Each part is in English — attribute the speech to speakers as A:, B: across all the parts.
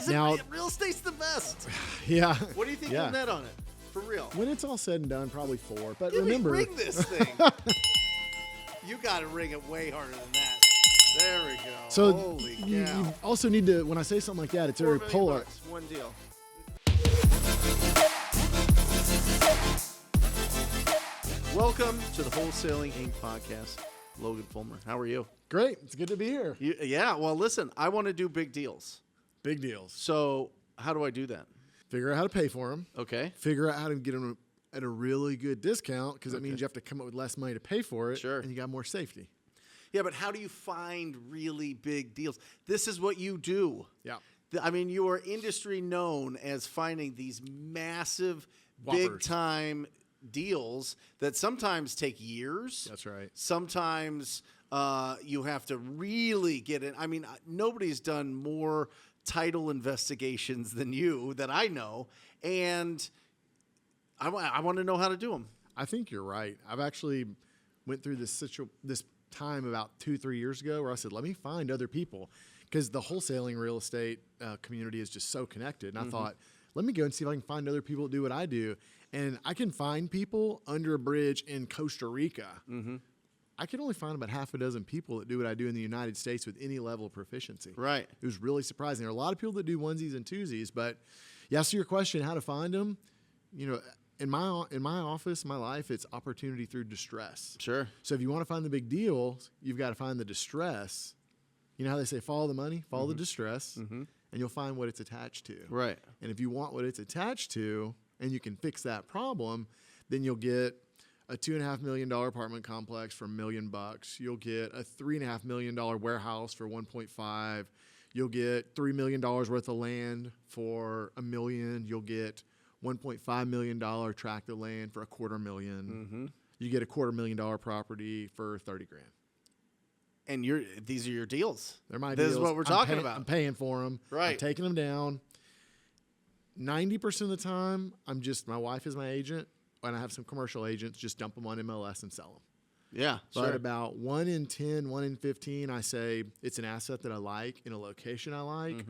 A: Real estate's the best.
B: Yeah.
A: What do you think you'll net on it? For real.
B: When it's all said and done, probably 4. But
A: Give
B: remember,
A: me, ring this thing. You got to ring it way harder than that. There we go.
B: So
A: holy cow.
B: you also need to, when I say something like that, it's very polar.
A: One deal. Welcome to the Wholesaling Inc. podcast. Logan Fulmer, how are you?
B: Great. It's good to be here.
A: Yeah, well, listen, I want to do big deals.
B: Big deals.
A: So how do I do that?
B: Figure out how to pay for them.
A: Okay.
B: Figure out how to get them at a really good discount, because that means you have to come up with less money to pay for it.
A: Sure.
B: And you got more safety.
A: Yeah, but how do you find really big deals? This is what you do.
B: Yeah.
A: I mean, you are industry known as finding these massive,
B: Whoppers.
A: big-time deals that sometimes take years.
B: That's right.
A: Sometimes you have to really get in. I mean, nobody's done more title investigations than you that I know, and I want to know how to do them.
B: I think you're right. I've actually went through this time about 2-3 years ago where I said, let me find other people, because the wholesaling real estate community is just so connected. And I thought, let me go and see if I can find other people that do what I do. And I can find people under a bridge in Costa Rica. I can only find about half a dozen people that do what I do in the United States with any level of proficiency.
A: Right.
B: It was really surprising. There are a lot of people that do onesies and twosies, but yeah, so your question, how to find them, you know, in my office, my life, it's opportunity through distress.
A: Sure.
B: So if you want to find the big deals, you've got to find the distress. You know how they say, follow the money, follow the distress, and you'll find what it's attached to.
A: Right.
B: And if you want what it's attached to, and you can fix that problem, then you'll get a $2.5 million apartment complex for $1 million. You'll get a $3.5 million warehouse for 1.5. You'll get $3 million worth of land for $1 million. You'll get $1.5 million tract of land for $250,000. You get a $250,000 property for $30,000.
A: And these are your deals.
B: They're my
A: This
B: deals.
A: is what we're talking about.
B: I'm paying for them.
A: Right.
B: I'm taking them down. 90% of the time, my wife is my agent, and I have some commercial agents, just dump them on MLS and sell them.
A: Yeah,
B: But
A: sure.
B: about 1 in 10, 1 in 15, I say it's an asset that I like in a location I like,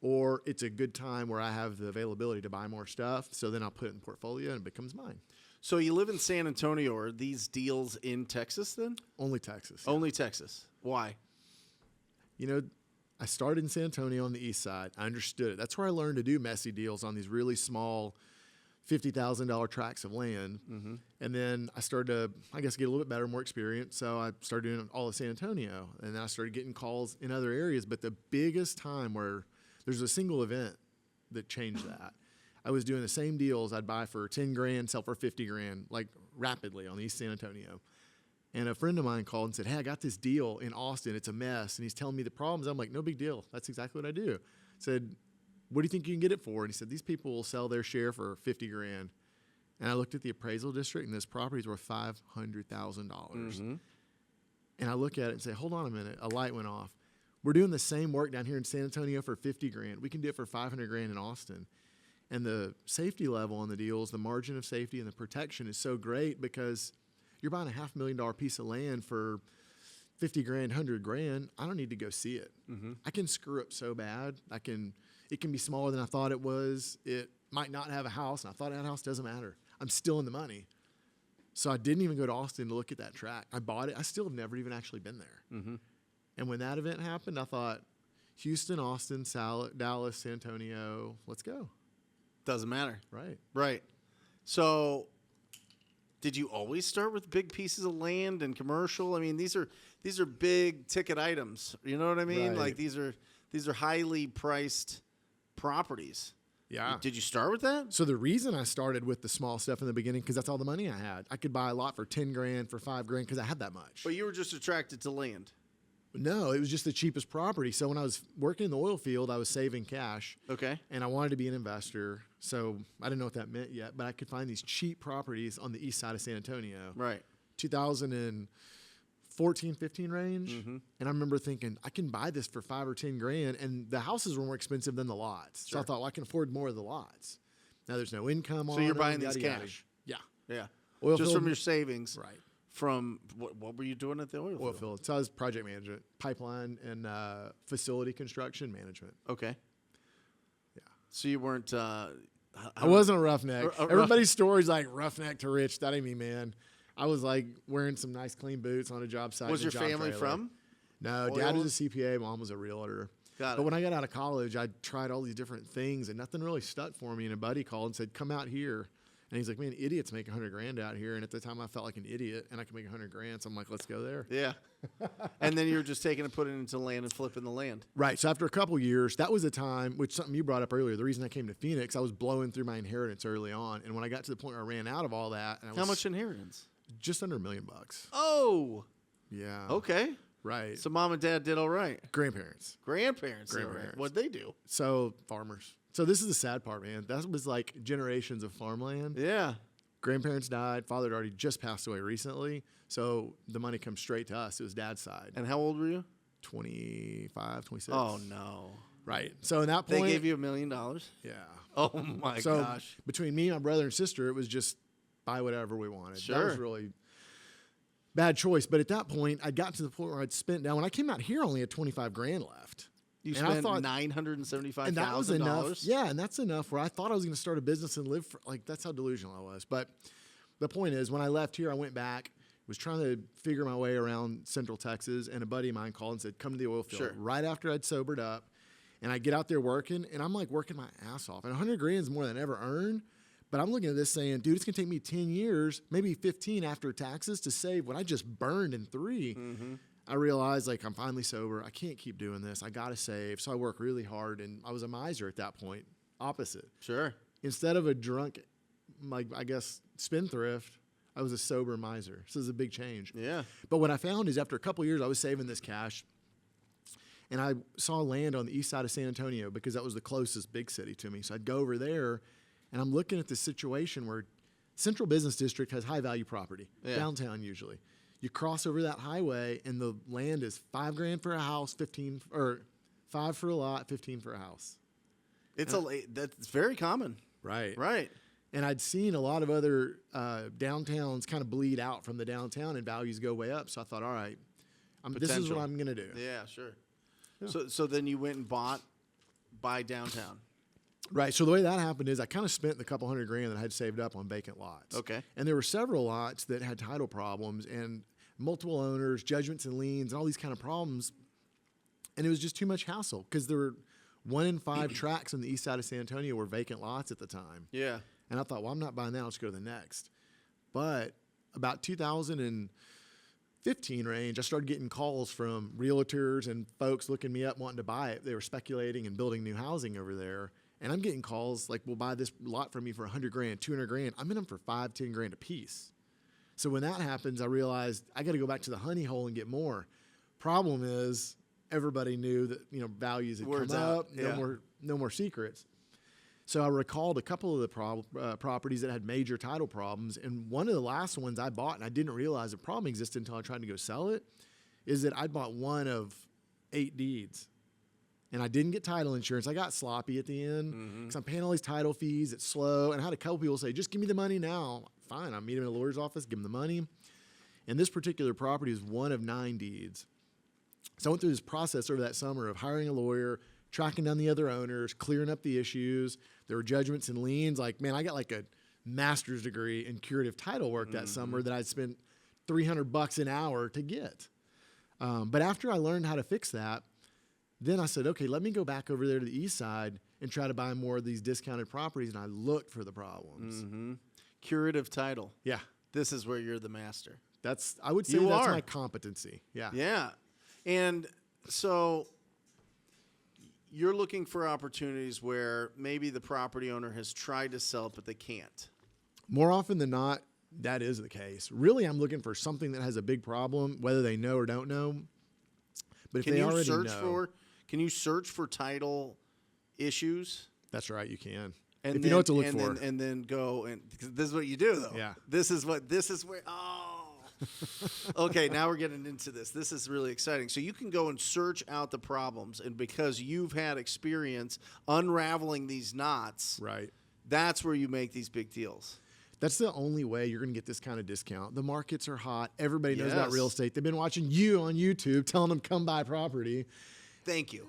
B: or it's a good time where I have the availability to buy more stuff. So then I'll put it in the portfolio and it becomes mine.
A: So you live in San Antonio. Are these deals in Texas then?
B: Only Texas.
A: Only Texas. Why?
B: You know, I started in San Antonio on the east side. I understood it. That's where I learned to do messy deals on these really small $50,000 tracts of land. And then I started to, I guess, get a little bit better, more experience. So I started doing all of San Antonio. And then I started getting calls in other areas. But the biggest time where there's a single event that changed that. I was doing the same deals I'd buy for $10,000, sell for $50,000, like rapidly on East San Antonio. And a friend of mine called and said, hey, I got this deal in Austin. It's a mess. And he's telling me the problems. I'm like, no big deal. That's exactly what I do. Said, what do you think you can get it for? And he said, these people will sell their share for $50,000. And I looked at the appraisal district, and this property's worth $500,000. And I look at it and say, hold on a minute. A light went off. We're doing the same work down here in San Antonio for $50,000. We can do it for $500,000 in Austin. And the safety level on the deals, the margin of safety and the protection is so great, because you're buying a $500,000 piece of land for $50,000, $100,000. I don't need to go see it. I can screw up so bad. It can be smaller than I thought it was. It might not have a house, and I thought it had a house. Doesn't matter. I'm still in the money. So I didn't even go to Austin to look at that tract. I bought it. I still have never even actually been there. And when that event happened, I thought, Houston, Austin, Dallas, San Antonio, let's go.
A: Doesn't matter.
B: Right.
A: Right. So did you always start with big pieces of land and commercial? I mean, these are big ticket items. You know what I mean?
B: Right.
A: Like these are highly priced properties.
B: Yeah.
A: Did you start with that?
B: So the reason I started with the small stuff in the beginning, because that's all the money I had. I could buy a lot for $10,000, for $5,000, because I had that much.
A: But you were just attracted to land.
B: No, it was just the cheapest property. So when I was working in the oil field, I was saving cash. Okay. And I wanted to be an investor. So I didn't know what that meant yet, but I could find these cheap properties on the east side of San Antonio.
A: Right.
B: 2014, 15 range. And I remember thinking, I can buy this for $5,000 or $10,000. And the houses were more expensive than the lots. Sure. So I thought, well, I can afford more of the lots. Now there's no income on it.
A: So you're buying these cash?
B: Yeah.
A: Yeah.
B: Oil
A: just
B: field,
A: from your savings.
B: Right.
A: From what were you doing at the oil field?
B: So I was project management, pipeline and facility construction management.
A: Okay. So you weren't.
B: I wasn't a roughneck.
A: A
B: Everybody's story's like roughneck to rich. That ain't me, man. I was like wearing some nice clean boots on a job site.
A: Was
B: in a
A: your
B: job
A: family
B: trailer.
A: from?
B: No,
A: Oil?
B: dad was a CPA, mom was a realtor.
A: Got it.
B: But when I got out of college, I tried all these different things, and nothing really stuck for me. And a buddy called and said, "Come out here." And he's like, "Man, idiots make $100,000 out here." And at the time, I felt like an idiot, and I could make $100,000. So I'm like, "Let's go there."
A: Yeah. And then you were just taking and putting it into land and flipping the land.
B: Right. So after a couple years, that was a time, which something you brought up earlier. The reason I came to Phoenix, I was blowing through my inheritance early on, and when I got to the point where I ran out of all that, and I was
A: How much inheritance?
B: just under $1 million.
A: Oh.
B: Yeah.
A: Okay.
B: Right.
A: So mom and dad did all right.
B: Grandparents.
A: Grandparents. Did all right.
B: Grandparents.
A: What'd they do?
B: So farmers. So this is the sad part, man. That was like generations of farmland.
A: Yeah.
B: Grandparents died. Father had already just passed away recently. So the money comes straight to us. It was dad's side.
A: And how old were you?
B: 25, 26.
A: Oh no.
B: Right. So in that point,
A: They gave you $1 million?
B: yeah.
A: Oh my
B: So
A: gosh.
B: between me, my brother and sister, it was just buy whatever we wanted. That was
A: Sure.
B: really bad choice. But at that point, I got to the point where I'd spent down. When I came out here, I only had 25 grand left.
A: You
B: and I
A: spent
B: thought-
A: $975,000.
B: And that was enough. Yeah, and that's enough where I thought I was going to start a business and live for, like, that's how delusional I was. But the point is, when I left here, I went back, was trying to figure my way around Central Texas, and a buddy of mine called and said, "Come to the oil field."
A: Sure.
B: Right after I'd sobered up, and I get out there working, and I'm like working my ass off. And 100 grand is more than I ever earned. But I'm looking at this saying, dude, it's going to take me 10 years, maybe 15 after taxes to save what I just burned in 3.
A: Mm-hmm.
B: I realized, like, I'm finally sober. I can't keep doing this. I got to save. So I work really hard, and I was a miser at that point. Opposite.
A: Sure.
B: Instead of a drunk, like, I guess, spendthrift, I was a sober miser. So it's a big change.
A: Yeah.
B: But what I found is after a couple of years, I was saving this cash, and I saw land on the east side of San Antonio because that was the closest big city to me. So I'd go over there, and I'm looking at this situation where Central Business District has high-value property, downtown usually. You cross over that highway, and the land is $5 grand for a house, 15 or 5 for a lot, 15 for a house.
A: That's very common.
B: Right.
A: Right.
B: And I'd seen a lot of other downtowns kind of bleed out from the downtown, and values go way up. So I thought, all right, this is what I'm going to do.
A: Yeah, sure. Yeah. So then you went and buy downtown.
B: Right. So the way that happened is I kind of spent the couple $100 grand that I had saved up on vacant lots.
A: Okay.
B: And there were several lots that had title problems and multiple owners, judgments and liens, and all these kind of problems. And it was just too much hassle because there were 1 in 5 tracts on the east side of San Antonio were vacant lots at the time.
A: Yeah.
B: And I thought, well, I'm not buying that. Let's go to the next. But about 2015 range, I started getting calls from realtors and folks looking me up wanting to buy it. They were speculating and building new housing over there. And I'm getting calls like, "We'll buy this lot from you for 100 grand, 200 grand. I'm in them for 5, 10 grand a piece." So when that happens, I realized I got to go back to the honey hole and get more. Problem is, everybody knew that values had
A: Word's
B: come
A: out.
B: up.
A: Yeah.
B: No more secrets. So I recalled a couple of the properties that had major title problems, and one of the last ones I bought, and I didn't realize the problem existed until I tried to go sell it, is that I bought one of 8 deeds. And I didn't get title insurance. I got sloppy at the end because I'm paying all these title fees. It's slow. And I had a couple people say, "Just give me the money now." Fine. I meet him in a lawyer's office, give him the money. And this particular property is one of 9 deeds. So I went through this process over that summer of hiring a lawyer, tracking down the other owners, clearing up the issues. There were judgments and liens. Like, man, I got like a master's degree in curative title work that summer that I'd spent $300 an hour to get. But after I learned how to fix that, then I said, okay, let me go back over there to the east side and try to buy more of these discounted properties. And I looked for the problems.
A: Mm-hmm. Curative title.
B: Yeah.
A: This is where you're the master.
B: I would say
A: You
B: that's
A: are.
B: my competency. Yeah.
A: Yeah. And so you're looking for opportunities where maybe the property owner has tried to sell it, but they can't.
B: More often than not, that is the case. Really, I'm looking for something that has a big problem, whether they know or don't know. But if they already know,
A: can you search for title issues?
B: that's right, you can.
A: And
B: if you know what to look for.
A: and then go and this is what you do though.
B: Yeah.
A: This is where. Oh. Okay, now we're getting into this. This is really exciting. So you can go and search out the problems, and because you've had experience unraveling these knots,
B: Right.
A: that's where you make these big deals.
B: That's the only way you're going to get this kind of discount. The markets are hot. Everybody knows about
A: Yes.
B: real estate. They've been watching you on YouTube telling them come buy property.
A: Thank you.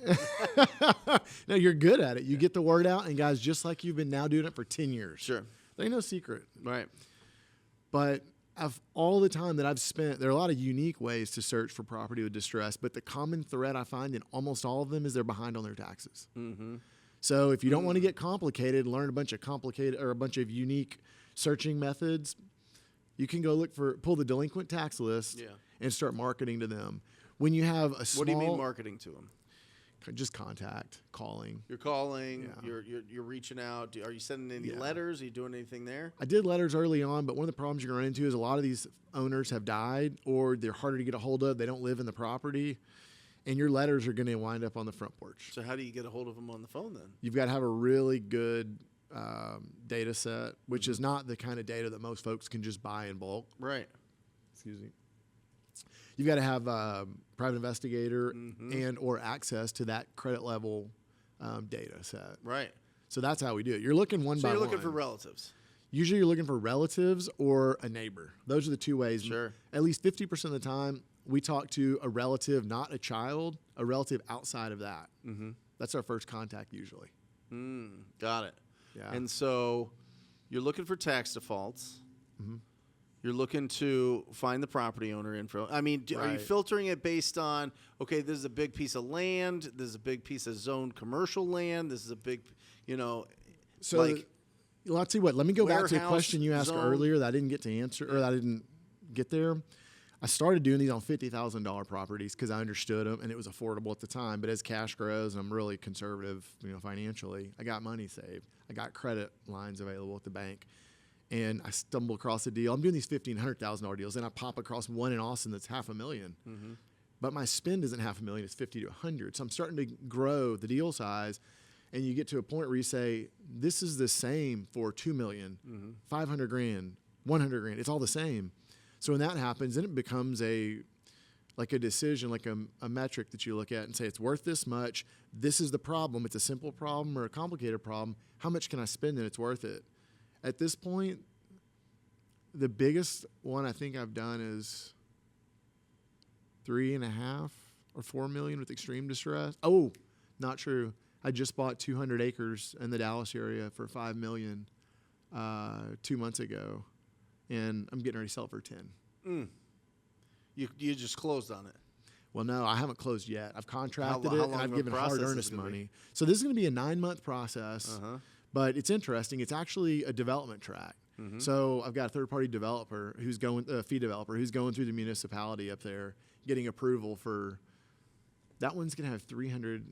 B: No, you're good at it. You get the word out, and guys, just like you've been now doing it for 10 years.
A: Sure.
B: There ain't no secret.
A: Right.
B: But of all the time that I've spent, there are a lot of unique ways to search for property with distress, but the common thread I find in almost all of them is they're behind on their taxes. Mm-hmm. So if you don't want to get complicated, learn a bunch of unique searching methods, you can go pull the delinquent tax list and start marketing to them. When you have a small...
A: What do you mean marketing to them?
B: Just contact, calling.
A: You're calling. Yeah. You're reaching out. Are you sending any letters? Are you doing anything there?
B: I did letters early on, but one of the problems you're going to run into is a lot of these owners have died, or they're harder to get a hold of. They don't live in the property, and your letters are going to wind up on the front porch.
A: So how do you get a hold of them on the phone then?
B: You've got to have a really good data set, which is not the kind of data that most folks can just buy in bulk.
A: Right.
B: Excuse me. You've got to have a private investigator and or access to that credit level data set.
A: Right.
B: So that's how we do it. You're looking one by one.
A: So you're looking for relatives.
B: Usually you're looking for relatives or a neighbor. Those are the two ways.
A: Sure.
B: At least 50% of the time, we talk to a relative, not a child, a relative outside of that. Mm-hmm. That's our first contact usually.
A: Got it.
B: Yeah.
A: And so you're looking for tax defaults. Mm-hmm. You're looking to find the property owner info. I mean, are you filtering it based on, okay, this is a big piece of land, this is a big piece of zoned commercial land, this is a big,
B: So, I'll tell you what, let me go back to a question you asked earlier that I didn't get to answer, or that I didn't get there. I started doing these on $50,000 properties because I understood them and it was affordable at the time. But as cash grows, and I'm really conservative, financially, I got money saved. I got credit lines available at the bank. And I stumble across a deal. I'm doing these $1,500, $100,000 deals, and I pop across one in Austin that's $500,000. Mm-hmm. But my spend isn't $500,000; it's $50,000 to $100,000. So I'm starting to grow the deal size, and you get to a point where you say, "This is the same for $2 million, $500,000, $100,000. It's all the same." So when that happens, then it becomes a decision, like a metric that you look at and say, "It's worth this much. This is the problem. It's a simple problem or a complicated problem. How much can I spend and it's worth it?" At this point, the biggest one I think I've done is 3.5 or 4 million with extreme distress. Oh, not true. I just bought 200 acres in the Dallas area for $5 million 2 months ago, and I'm getting ready to sell it for 10.
A: You just closed on it.
B: Well, no, I haven't closed yet. I've contracted it, and I've given hard earnest money.
A: Be?
B: So this is going to be a 9-month process. But it's interesting. It's actually a development track. Mm-hmm. So I've got a third-party developer fee developer who's going through the municipality up there, getting approval for. That one's going to have 300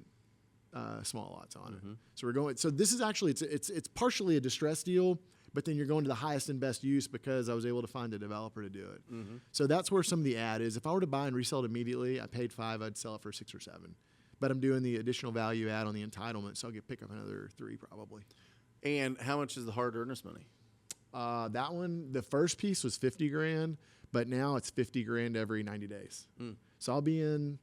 B: small lots on it. So we're going. So this is actually it's partially a distress deal, but then you're going to the highest and best use because I was able to find a developer to do it. So that's where some of the ad is. If I were to buy and resell it immediately, I paid $5, I'd sell it for $6 or $7. But I'm doing the additional value add on the entitlement, so I'll pick up another 3 probably.
A: And how much is the hard earnest money?
B: That one, the first piece was $50,000, but now it's $50,000 every 90 days. So I'll be in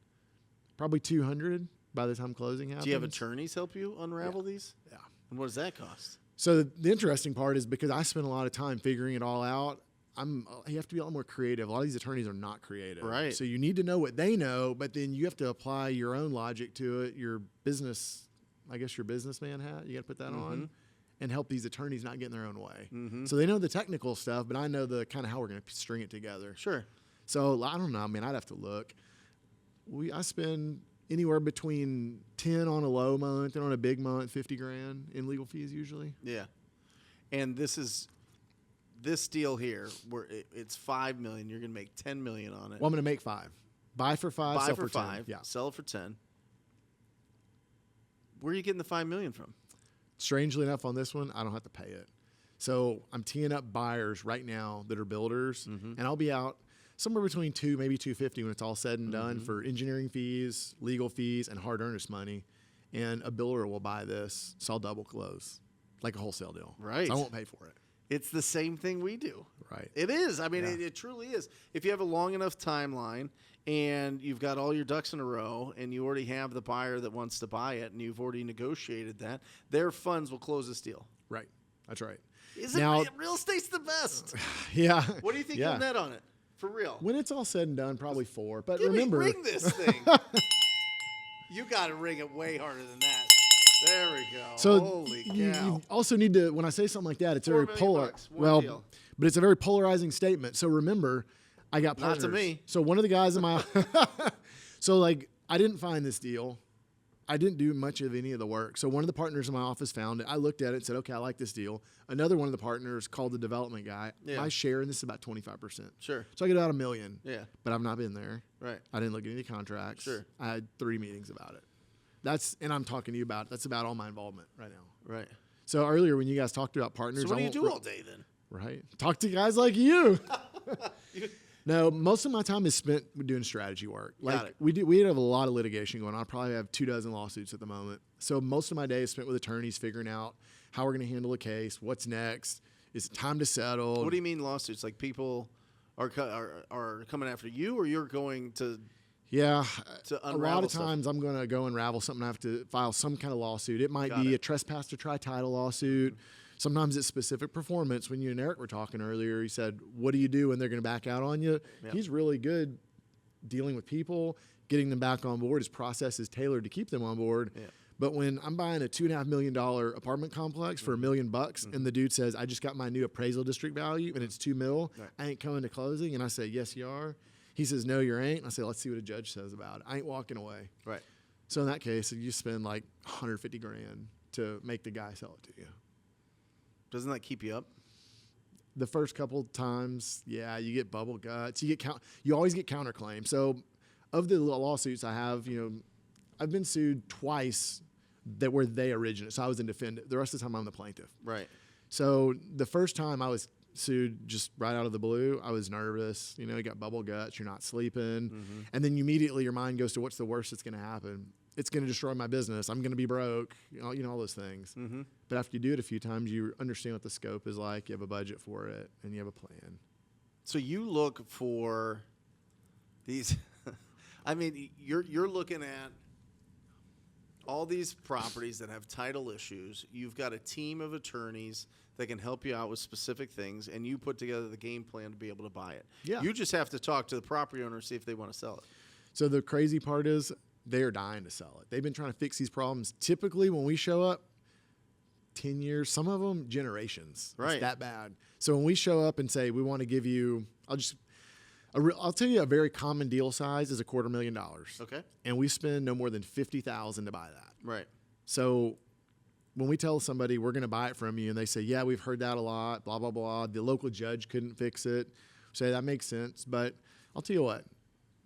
B: probably 200 by the time closing happens.
A: Do you have attorneys help you unravel these?
B: Yeah.
A: And what does that cost?
B: So the interesting part is because I spent a lot of time figuring it all out, you have to be a lot more creative. A lot of these attorneys are not creative.
A: Right.
B: So you need to know what they know, but then you have to apply your own logic to it, your businessman hat. You got to put that on and help these attorneys not get in their own way. So they know the technical stuff, but I know the kind of how we're going to string it together.
A: Sure.
B: So I don't know. I mean, I'd have to look. I spend anywhere between 10 on a low month and on a big month, $50,000 in legal fees usually.
A: Yeah. And this deal here, where it's $5 million, you're going to make $10 million on it.
B: Well, I'm going to make 5. Buy for 5,
A: Buy
B: sell
A: for
B: 10.
A: 5,
B: Yeah.
A: Sell it for 10. Where are you getting the $5 million from?
B: Strangely enough, on this one, I don't have to pay it. So I'm teeing up buyers right now that are builders, and I'll be out somewhere between $2, maybe $250 when it's all said and done for engineering fees, legal fees, and hard earnest money. And a builder will buy this, so I'll double close, like a wholesale deal.
A: Right.
B: So I won't pay for it.
A: It's the same thing we do.
B: Right.
A: It is. I mean, it truly is. If you have a long enough timeline and you've got all your ducks in a row and you already have the buyer that wants to buy it and you've already negotiated that, their funds will close this deal.
B: Right. That's right.
A: Real estate's the best.
B: Yeah.
A: What do you think you'll net on it? For real.
B: When it's all said and done, probably 4. But
A: Ring
B: remember,
A: this thing. You got to ring it way harder than that. There we go.
B: So
A: Holy cow.
B: you also need to, when I say something like that, it's
A: $4
B: very
A: million
B: polar.
A: bucks, one deal.
B: But it's a very polarizing statement. So remember, I got
A: Not
B: partners.
A: to me.
B: So one of the guys in my, so like I didn't find this deal. I didn't do much of any of the work. So one of the partners in my office found it. I looked at it and said, okay, I like this deal. Another one of the partners called the development guy.
A: Yeah.
B: My share in this is about 25%.
A: Sure.
B: So I get about $1 million.
A: Yeah.
B: But I've not been there.
A: Right.
B: I didn't look at any contracts.
A: Sure.
B: I had 3 meetings about it. And I'm talking to you about, that's about all my involvement right now.
A: Right.
B: So earlier when you guys talked about partners.
A: So what do
B: I
A: you do all day then?
B: Right. Talk to guys like you. No, most of my time is spent doing strategy work.
A: Got it.
B: We have a lot of litigation going on. I probably have 24 lawsuits at the moment. So most of my day is spent with attorneys figuring out how we're going to handle a case, what's next, is it time to settle.
A: What do you mean lawsuits? Like people are coming after you, or you're going to?
B: Yeah,
A: To
B: a lot
A: unravel
B: of
A: stuff.
B: times I'm going to go unravel something. I have to file some kind of lawsuit. It might
A: Got
B: be
A: it.
B: a trespass to try title lawsuit. Sometimes it's specific performance. When you and Eric were talking earlier, he said, what do you do when they're going to back out on you?
A: Yeah.
B: He's really good dealing with people, getting them back on board. His process is tailored to keep them on board.
A: Yeah.
B: But when I'm buying a $2.5 million apartment complex for $1 million, and the dude says, I just got my new appraisal district value and it's $2 million,
A: Right.
B: I ain't coming to closing. And I say, yes, you are. He says, no, you ain't. And I say, let's see what a judge says about it. I ain't walking away.
A: Right.
B: So in that case, you spend like $150,000 to make the guy sell it to you.
A: Doesn't that keep you up?
B: The first couple times, yeah, you get bubble guts. You always get counterclaims. So of the lawsuits I have, I've been sued twice where they originated. So I was in defendant. The rest of the time I'm the plaintiff.
A: Right.
B: So the first time I was sued just right out of the blue, I was nervous. You got bubble guts. You're not sleeping. And then immediately your mind goes to what's the worst that's going to happen? It's going to destroy my business. I'm going to be broke. All those things. But after you do it a few times, you understand what the scope is like. You have a budget for it, and you have a plan.
A: So you look for these. I mean, you're looking at all these properties that have title issues. You've got a team of attorneys that can help you out with specific things, and you put together the game plan to be able to buy it.
B: Yeah.
A: You just have to talk to the property owner, see if they want to sell it.
B: So the crazy part is they are dying to sell it. They've been trying to fix these problems. Typically, when we show up, 10 years, some of them generations.
A: Right.
B: It's that bad. So when we show up and say, we want to give you, I'll tell you a very common deal size is $250,000.
A: Okay.
B: And we spend no more than $50,000 to buy that.
A: Right.
B: So when we tell somebody we're going to buy it from you and they say, yeah, we've heard that a lot, blah, blah, blah. The local judge couldn't fix it. Say that makes sense. But I'll tell you what,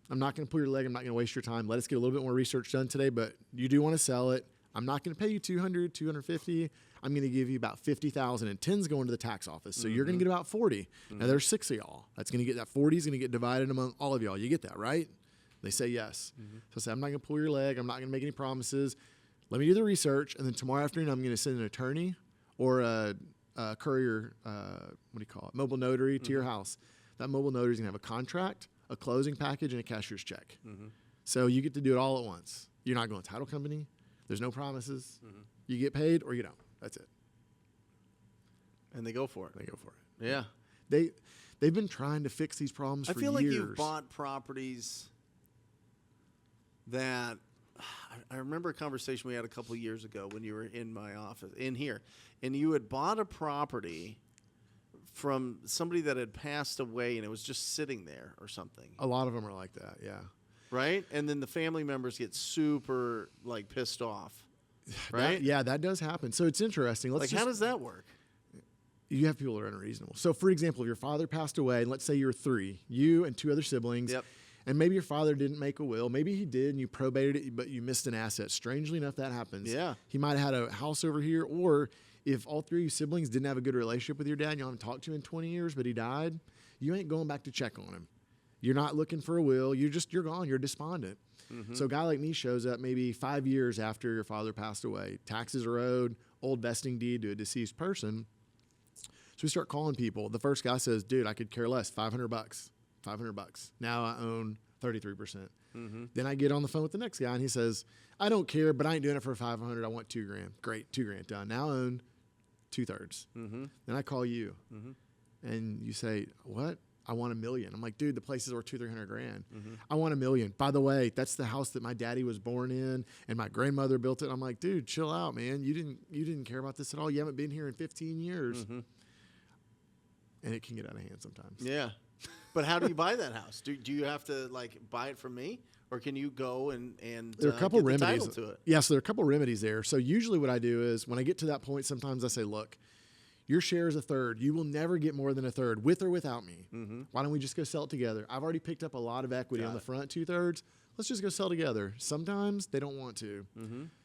B: I'm not going to pull your leg. I'm not going to waste your time. Let us get a little bit more research done today, but you do want to sell it. I'm not going to pay you $200, $250. I'm going to give you about $50,000, and 10's going to the tax office. So you're going to get about 40. Now there's 6 of y'all. That's going to get that 40 is going to get divided among all of y'all. You get that, right? They say yes. So I say, I'm not going to pull your leg. I'm not going to make any promises. Let me do the research, and then tomorrow afternoon I'm going to send an attorney or a courier, mobile notary to your house. That mobile notary is going to have a contract, a closing package, and a cashier's check. So you get to do it all at once. You're not going to title company. There's no promises. You get paid or you don't. That's it.
A: And they go for it.
B: They go for it.
A: Yeah.
B: They've been trying to fix these problems
A: I
B: for
A: feel
B: years.
A: like you've bought properties that I remember a conversation we had a couple of years ago when you were in my office in here, and you had bought a property from somebody that had passed away and it was just sitting there or something.
B: A lot of them are like that, yeah.
A: Right? And then the family members get super pissed off. Right?
B: That does happen. So it's interesting.
A: How does that work?
B: You have people that are unreasonable. So for example, if your father passed away, and let's say you're 3, you and 2 other siblings,
A: Yep.
B: and maybe your father didn't make a will, maybe he did and you probated it, but you missed an asset. Strangely enough, that happens.
A: Yeah.
B: He might have had a house over here, or if all 3 of you siblings didn't have a good relationship with your dad, you haven't talked to him in 20 years, but he died, you ain't going back to check on him. You're not looking for a will. You're gone. You're despondent. So a guy like me shows up maybe 5 years after your father passed away. Taxes are owed, old vesting deed to a deceased person. So we start calling people. The first guy says, dude, I could care less, $500. $500. Now I own 33%. Then I get on the phone with the next guy and he says, I don't care, but I ain't doing it for $500. I want $2,000. Great, $2,000 done. Now I own 2/3. Then I call you and you say, what? I want $1 million. I'm like, dude, the place is worth $200,000-300,000. I want $1 million. By the way, that's the house that my daddy was born in and my grandmother built it. I'm like, dude, chill out, man. You didn't care about this at all. You haven't been here in 15 years. And it can get out of hand sometimes.
A: Yeah. But how do you buy that house? Do you have to like buy it from me, or can you go and
B: there are a couple
A: get the
B: remedies
A: title to it?
B: Yeah, so there are a couple remedies there. So usually what I do is when I get to that point, sometimes I say, look, your share is a third. You will never get more than a third, with or without me. Why don't we just go sell it together? I've already picked up a lot of equity on the front 2/3. Let's just go sell together. Sometimes they don't want to.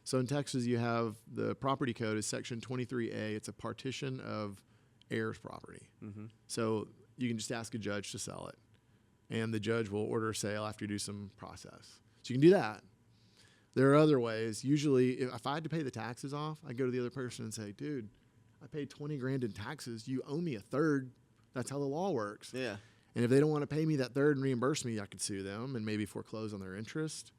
B: So in Texas, you have the property code is section 23A. It's a partition of heir's property. So you can just ask a judge to sell it, and the judge will order a sale after you do some process. So you can do that. There are other ways. Usually, if I had to pay the taxes off, I go to the other person and say, dude, I paid $20,000 in taxes. You owe me a third. That's how the law works.
A: Yeah.
B: And if they don't want to pay me that third and reimburse me, I could sue them and maybe foreclose on their interest.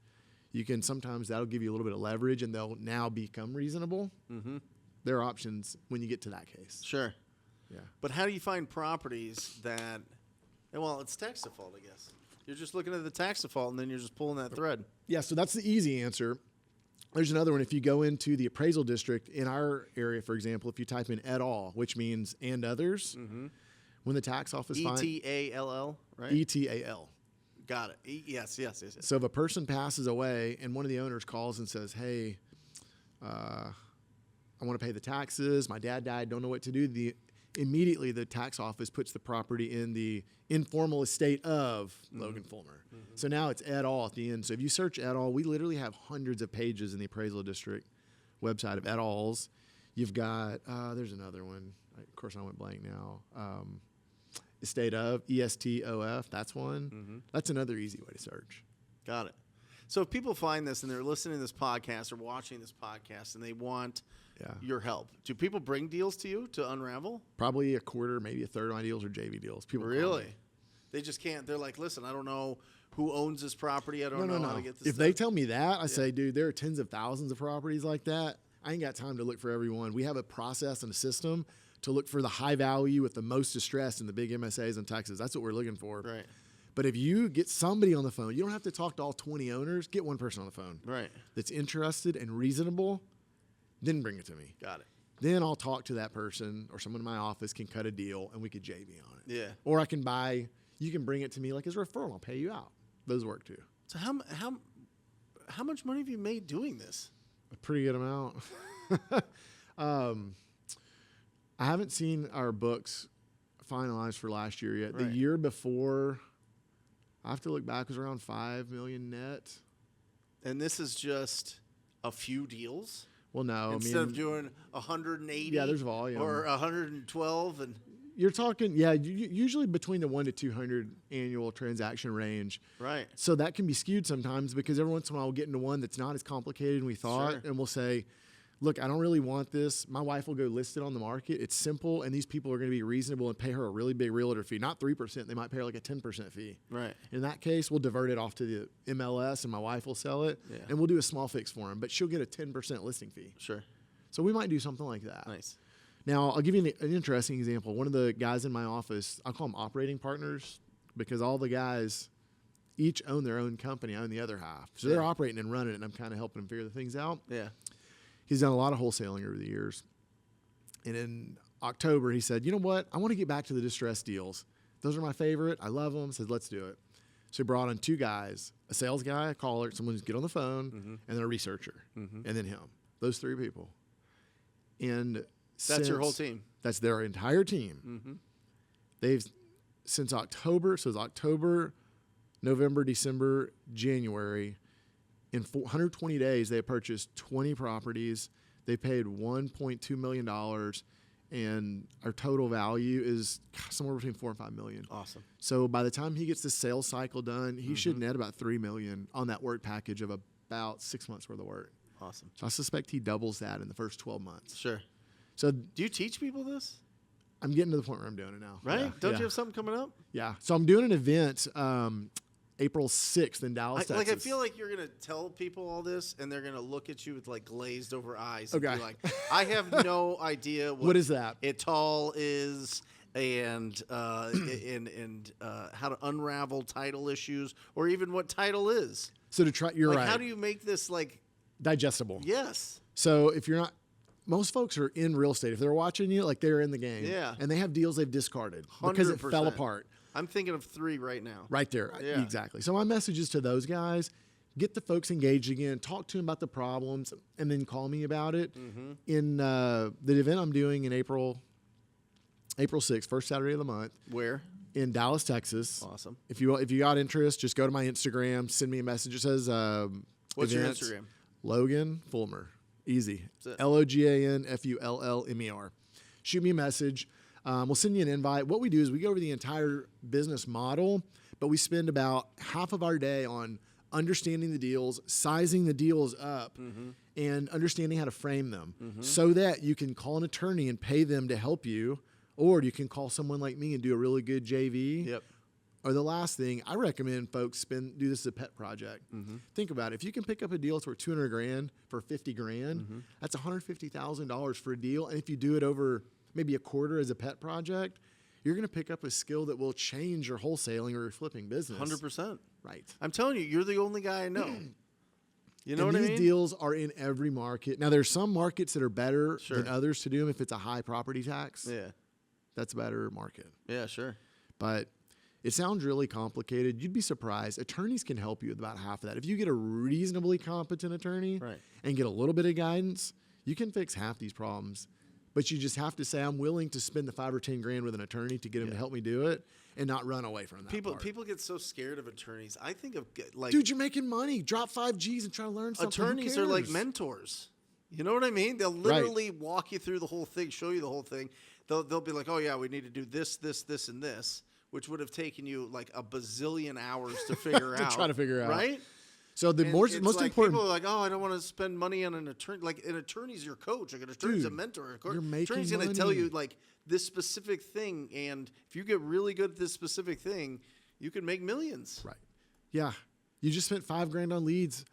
B: You can sometimes that'll give you a little bit of leverage, and they'll now become reasonable. There are options when you get to that case.
A: Sure.
B: Yeah.
A: But how do you find properties that, well, it's tax default, I guess. You're just looking at the tax default, and then you're just pulling that thread.
B: Yeah, so that's the easy answer. There's another one. If you go into the appraisal district in our area, for example, if you type in et al., which means and others, when the tax office finds
A: ETALL, right?
B: ETAL.
A: Got it. Yes.
B: So if a person passes away and one of the owners calls and says, hey, I want to pay the taxes, my dad died, don't know what to do, immediately the tax office puts the property in the informal estate of Logan Fulmer. So now it's et al. At the end. So if you search et al., we literally have hundreds of pages in the appraisal district website of et als. You've got, there's another one. Of course, I went blank now. Estate of, ESTOF, that's one. That's another easy way to search.
A: Got it. So if people find this and they're listening to this podcast or watching this podcast and they want your help, do people bring deals to you to unravel?
B: Probably a quarter, maybe a third of my deals are JV deals. People
A: really? They just can't. They're like, listen, I don't know who owns this property. I don't know how to get this
B: If they tell me that, I say, dude, there are tens of thousands of properties like that. I ain't got time to look for everyone. We have a process and a system to look for the high value with the most distress in the big MSAs in Texas. That's what we're looking for.
A: Right.
B: But if you get somebody on the phone, you don't have to talk to all 20 owners. Get one person on the phone.
A: Right.
B: That's interested and reasonable, then bring it to me.
A: Got it.
B: Then I'll talk to that person, or someone in my office can cut a deal and we could JV on it.
A: Yeah.
B: Or I can buy, you can bring it to me like as a referral. I'll pay you out. Those work too.
A: So how much money have you made doing this?
B: A pretty good amount. I haven't seen our books finalized for last year yet.
A: Right.
B: The year before, I have to look back, was around $5 million net.
A: And this is just a few deals?
B: Well, no.
A: Instead of doing 180?
B: Yeah, there's volume.
A: Or 112? And
B: you're talking, usually between the 1 to 200 annual transaction range.
A: Right.
B: So that can be skewed sometimes because every once in a while we'll get into one that's not as complicated as we thought.
A: Sure.
B: And we'll say, look, I don't really want this. My wife will go list it on the market. It's simple, and these people are going to be reasonable and pay her a really big realtor fee. Not 3%. They might pay her like a 10% fee.
A: Right.
B: In that case, we'll divert it off to the MLS, and my wife will sell it, and we'll do a small fix for them. But she'll get a 10% listing fee.
A: Sure.
B: So we might do something like that.
A: Nice.
B: Now, I'll give you an interesting example. One of the guys in my office, I'll call them operating partners because all the guys each own their own company. I own the other half. So they're operating and running it, and I'm kind of helping them figure the things out.
A: Yeah.
B: He's done a lot of wholesaling over the years. And in October, he said, you know what? I want to get back to the distressed deals. Those are my favorite. I love them. Said, let's do it. So he brought on two guys, a sales guy, a caller, someone who's get on the phone, and then a researcher, and then him. Those three people. And
A: that's your whole team.
B: That's their entire team. They've, since October, so it's October, November, December, January, in 120 days, they purchased 20 properties. They paid $1.2 million, and our total value is somewhere between $4 and $5 million.
A: Awesome.
B: So by the time he gets the sales cycle done, he should net about $3 million on that work package of about 6 months worth of work.
A: Awesome.
B: So I suspect he doubles that in the first 12 months.
A: Sure.
B: So
A: do you teach people this?
B: I'm getting to the point where I'm doing it now.
A: Right?
B: Yeah.
A: Don't you have something coming up?
B: Yeah. So I'm doing an event April 6th in Dallas, Texas.
A: I feel like you're going to tell people all this, and they're going to look at you with, like, glazed over eyes and be like, I have no idea
B: what is that?
A: Etal is, and how to unravel title issues, or even what title is.
B: So to try, you're
A: Like,
B: right.
A: how do you make this like
B: Digestible.
A: yes?
B: So if you're not, most folks are in real estate. If they're watching you, like they're in the game.
A: Yeah.
B: And they have deals they've discarded because it fell
A: 100%.
B: apart.
A: I'm thinking of 3 right now.
B: Right there.
A: Yeah.
B: Exactly. So my message is to those guys, get the folks engaged again, talk to them about the problems, and then call me about it. In the event I'm doing in April 6th, first Saturday of the month,
A: Where?
B: in Dallas, Texas.
A: Awesome.
B: If you got interest, just go to my Instagram, send me a message. It says
A: What's your
B: events,
A: Instagram?
B: Logan Fulmer. Easy.
A: That's it.
B: LOGANFULLMER. Shoot me a message. We'll send you an invite. What we do is we go over the entire business model, but we spend about half of our day on understanding the deals, sizing the deals up, and understanding how to frame them so that you can call an attorney and pay them to help you, or you can call someone like me and do a really good JV.
A: Yep.
B: Or the last thing, I recommend folks do this as a pet project. Think about it. If you can pick up a deal that's worth $200,000 for $50,000, that's $150,000 for a deal. And if you do it over maybe a quarter as a pet project, you're going to pick up a skill that will change your wholesaling or your flipping business.
A: 100%.
B: Right.
A: I'm telling you, you're the only guy I know. You know
B: And
A: what I
B: these
A: mean?
B: deals are in every market. Now, there's some markets that are better
A: Sure.
B: than others to do them. If it's a high property tax,
A: Yeah.
B: that's a better market.
A: Yeah, sure.
B: But it sounds really complicated. You'd be surprised. Attorneys can help you with about half of that. If you get a reasonably competent attorney
A: Right.
B: and get a little bit of guidance, you can fix half these problems. But you just have to say, I'm willing to spend the $5 or $10,000 with an attorney to get him to help me do it, and not run away from that part.
A: People get so scared of attorneys. I think of like
B: Dude, you're making money. Drop 5 G's and try to learn something. Who
A: attorneys are like
B: cares?
A: mentors. You know what I mean? They'll literally walk you through the whole thing, show you the whole thing. They'll be like, oh yeah, we need to do this, this, this, and this, which would have taken you like a bazillion hours to figure out.
B: try to figure out.
A: Right?
B: So the
A: And
B: most
A: it's like
B: important.
A: people are like, oh, I don't want to spend money on an attorney. Like an attorney's your coach. Like an attorney's a
B: Dude,
A: mentor.
B: you're
A: An
B: making
A: attorney's going to tell you
B: money.
A: like this specific thing, and if you get really good at this specific thing, you can make millions.
B: Right. Yeah. You just spent $5,000 on leads.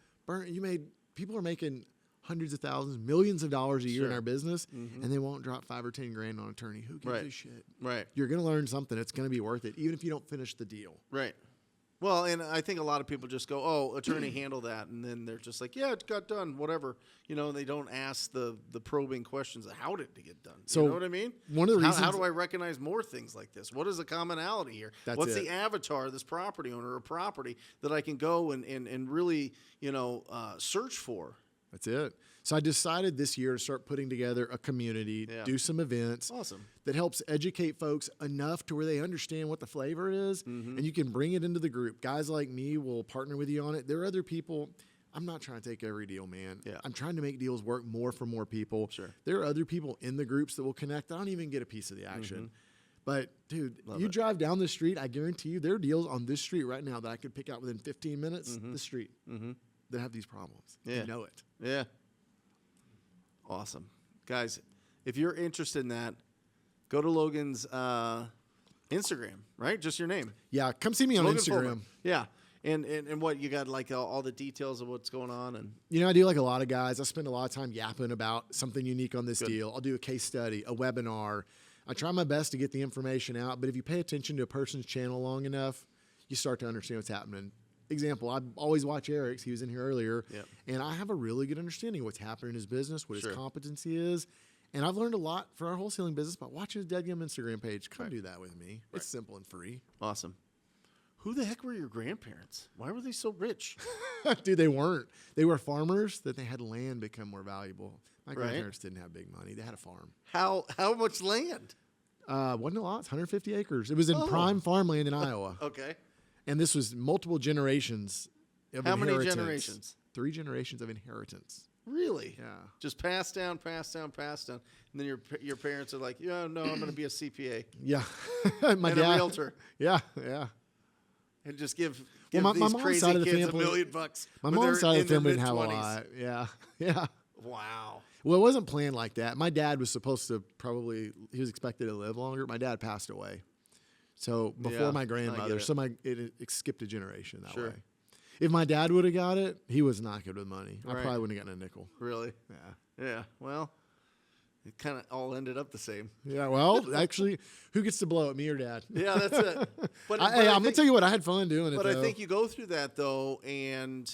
B: People are making hundreds of thousands, millions of dollars a year in
A: Sure.
B: our business, and they won't drop 5 or 10 grand on an attorney. Who gives
A: Right.
B: a shit?
A: Right.
B: You're going to learn something. It's going to be worth it, even if you don't finish the deal.
A: Right. Well, and I think a lot of people just go, oh, attorney handle that. And then they're just like, yeah, it got done, whatever. You know, and they don't ask the probing questions of how did it get done?
B: So
A: you know what I mean?
B: one of the
A: how
B: reasons-
A: do I recognize more things like this? What is the commonality here?
B: That's
A: What's
B: it.
A: the avatar of this property owner or property that I can go and really, search for?
B: That's it. So I decided this year to start putting together a community,
A: Yeah.
B: do some events
A: Awesome.
B: that helps educate folks enough to where they understand what the flavor is, and you can bring it into the group. Guys like me will partner with you on it. There are other people. I'm not trying to take every deal, man.
A: Yeah.
B: I'm trying to make deals work more for more people.
A: Sure.
B: There are other people in the groups that will connect. I don't even get a piece of the action. But, dude, you
A: it.
B: drive down the street, I guarantee you there are deals on this street right now that I could pick out within 15 minutes, the street, that have these problems.
A: Yeah.
B: You know it.
A: Yeah. Awesome. Guys, if you're interested in that, go to Logan's Instagram, right? Just your name.
B: Yeah, come see me on
A: Logan
B: Instagram.
A: Fulmer. Yeah. And what, you got like all the details of what's going on? And
B: You know, I do like a lot of guys. I spend a lot of time yapping about something unique on this deal. I'll do a case study, a webinar. I try my best to get the information out, but if you pay attention to a person's channel long enough, you start to understand what's happening. Example, I always watch Eric's. He was in here earlier.
A: Yep.
B: And I have a really good understanding of what's happening in his business, what
A: Sure.
B: his competency is. And I've learned a lot for our wholesaling business by watching his Dadgum Instagram page. Come do that with me. It's simple and free.
A: awesome. Who the heck were your grandparents? Why were they so rich?
B: Dude, they weren't. They were farmers that they had land become more valuable. My
A: Right.
B: grandparents didn't have big money. They had a farm.
A: How much land?
B: Wasn't a lot. It's 150 acres. It was in prime farmland in Iowa.
A: Okay.
B: And this was multiple generations of
A: How many
B: inheritance.
A: generations?
B: 3 generations of inheritance.
A: Really?
B: Yeah.
A: Just passed down. And then your parents are like, yeah, no, I'm going to be a CPA
B: Yeah. My
A: and a
B: dad.
A: realtor.
B: Yeah, yeah.
A: And just give
B: my
A: these
B: mom's
A: crazy
B: side of the
A: kids
B: family-
A: $1 million.
B: My
A: when
B: mom's
A: they're
B: side of the
A: in their
B: family didn't have a
A: mid-20s.
B: lot. Yeah, yeah.
A: Wow.
B: Well, it wasn't planned like that. My dad was supposed to he was expected to live longer. My dad passed away. So before
A: Yeah,
B: my
A: I
B: grandmother,
A: get it.
B: so it skipped a generation that
A: Sure.
B: way. If my dad would have got it, he was not good with money. I
A: Right.
B: probably wouldn't have gotten a nickel.
A: Really?
B: Yeah.
A: Yeah. Well, It kind of all ended up the same.
B: Yeah, well, actually, who gets to blow it, me or Dad?
A: Yeah, that's it. But
B: I'm going to tell you what, I had fun doing it,
A: But
B: though.
A: I think you go through that, though, and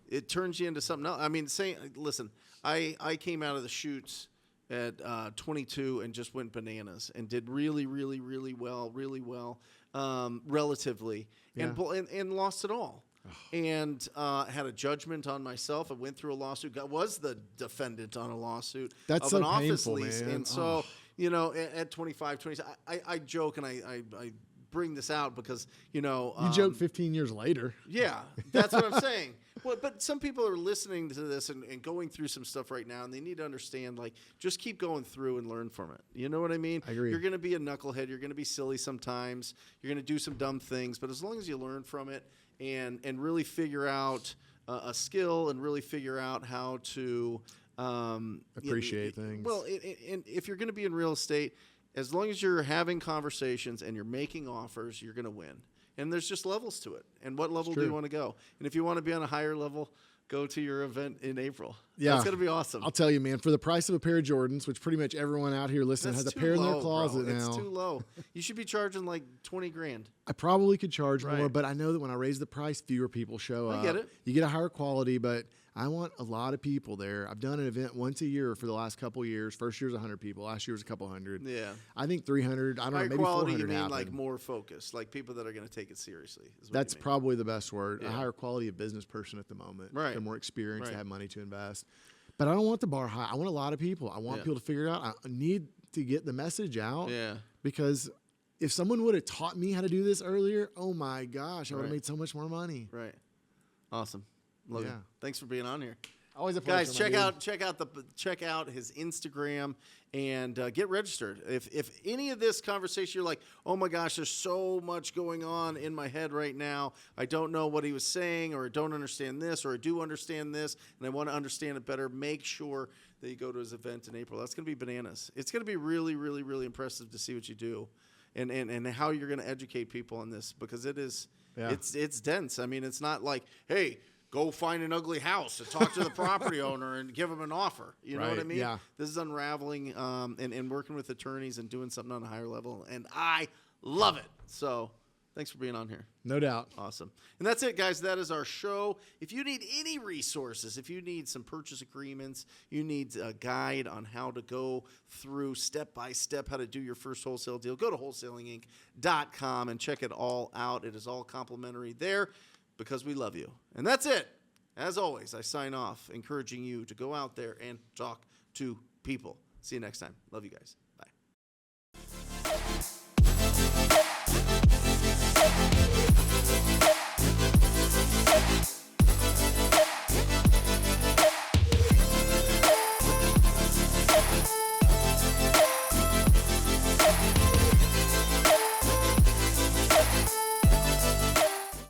A: it turns you into something else. I mean, listen, I came out of the chutes at 22 and just went bananas and did really, really, really well, relatively, and lost it all. And had a judgment on myself. I went through a lawsuit. Was the defendant on a lawsuit
B: That's
A: of
B: so
A: an office
B: painful,
A: lease.
B: man.
A: And so, at 25, 26, I joke and I bring this out because,
B: you joke 15 years later.
A: Yeah, that's what I'm saying. Well, but some people are listening to this and going through some stuff right now, and they need to understand, like, just keep going through and learn from it. You know what I mean?
B: I agree.
A: You're going to be a knucklehead. You're going to be silly sometimes. You're going to do some dumb things. But as long as you learn from it and really figure out a skill and really figure out how to
B: appreciate things.
A: Well, and if you're going to be in real estate, as long as you're having conversations and you're making offers, you're going to win. And there's just levels to it. And what level do you want to go? And if you want to be on a higher level, go to your event in April.
B: Yeah.
A: It's going to be awesome.
B: I'll tell you, man, for the price of a pair of Jordans, which pretty much everyone out here listening has a pair in their closet now.
A: It's too low. You should be charging like $20,000.
B: I probably could charge more, but I know that when I raise the price, fewer people show up.
A: I get it.
B: You get a higher quality, but I want a lot of people there. I've done an event once a year for the last couple of years. First year was 100 people. Last year was a couple hundred.
A: Yeah.
B: I think 300, I don't know,
A: Higher
B: maybe
A: quality,
B: 400
A: you mean
B: happened.
A: like more focused, like people that are going to take it seriously.
B: That's probably the best word.
A: Yeah.
B: A higher quality of business person at the moment.
A: Right.
B: They're more experienced.
A: Right.
B: They have money to invest. But I don't want the bar high. I want a lot of people. I want people to figure it out. I need to get the message out.
A: Yeah.
B: Because if someone would have taught me how to do this earlier, oh my gosh, I would have made so much more money.
A: Right. Awesome. Love it. Thanks for being on here.
B: Always a pleasure.
A: Guys, check out his Instagram and get registered. If any of this conversation you're like, oh my gosh, there's so much going on in my head right now. I don't know what he was saying, or I don't understand this, or I do understand this, and I want to understand it better. Make sure that you go to his event in April. That's going to be bananas. It's going to be really, really, really impressive to see what you do, and how you're going to educate people on this, because it is it's dense. I mean, it's not like, hey, go find an ugly house and talk to the property owner and give them an offer. You know what I mean?
B: Yeah.
A: This is unraveling and working with attorneys and doing something on a higher level. And I love it. So thanks for being on here.
B: No doubt.
A: Awesome. And that's it, guys. That is our show. If you need any resources, if you need some purchase agreements, you need a guide on how to go through step by step how to do your first wholesale deal, go to wholesalinginc.com and check it all out. It is all complimentary there, because we love you. And that's it. As always, I sign off, encouraging you to go out there and talk to people. See you next time. Love you guys. Bye.